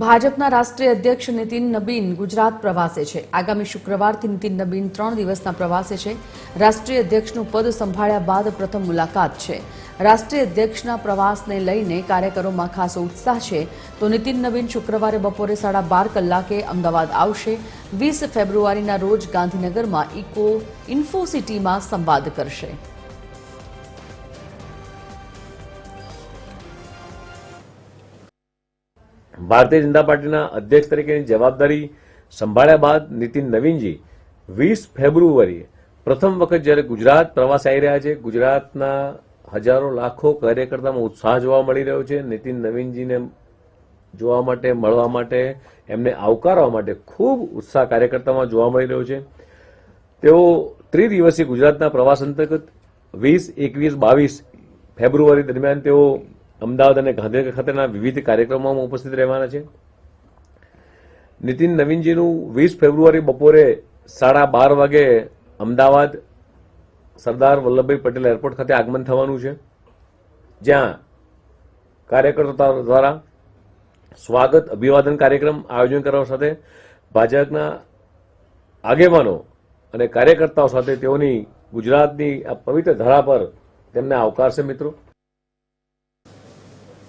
ભાજપના રાષ્ટ્રીય અધ્યક્ષ નીતિન નબીન ગુજરાત પ્રવાસે છે। આગામી શુક્રવારથી નીતિન નબીન 3 દિવસના પ્રવાસે છે। રાષ્ટ્રીય અધ્યક્ષનું પદ સંભાળ્યા બાદ પ્રથમ મુલાકાત છે। રાષ્ટ્રીય અધ્યક્ષના પ્રવાસને લઈને કાર્યકરોમાં ખાસો ઉત્સાહ છે। તો નીતિન નબીન શુક્રવારે બપોરે 12:30 કલાકે અમદાવાદ આવશે। 20 ફેબ્રુઆરીના રોજ ગાંધીનગરમાં ઇન્ફોસિટીમાં સંવાદ કરશે। ભારતીય જનતા પાર્ટીના અધ્યક્ષ તરીકેની જવાબદારી સંભાળ્યા બાદ નીતિન નવીનજી 20 ફેબ્રુઆરીએ પ્રથમ વખત જ્યારે ગુજરાત પ્રવાસ આવી રહ્યા છે। ગુજરાતના હજારો લાખો કાર્યકર્તામાં ઉત્સાહ જોવા મળી રહ્યો છે। નીતિન નવીનજીને જોવા માટે, મળવા માટે, એમને આવકારવા માટે ખૂબ ઉત્સાહ કાર્યકર્તામાં જોવા મળી રહ્યો છે। તેઓ ત્રિદિવસીય ગુજરાતના પ્રવાસ અંતર્ગત 20, 21, 22 ફેબ્રુઆરી દરમિયાન તેઓ અમદાવાદ અને ગાંધીનગર ખાતેના વિવિધ કાર્યક્રમોમાં ઉપસ્થિત રહેવાના છે। નીતિન નવીનજીનું 20 ફેબ્રુઆરી બપોરે 12:30 વાગે અમદાવાદ સરદાર વલ્લભભાઈ પટેલ એરપોર્ટ ખાતે આગમન થવાનું છે, જ્યાં કાર્યકર્તાઓ દ્વારા સ્વાગત અભિવાદન કાર્યક્રમ આયોજન કરવા સાથે ભાજપના આગેવાનો અને કાર્યકર્તાઓ સાથે તેઓની ગુજરાતની આ પવિત્ર ધરા પર તેમને આવકારશે। મિત્રો,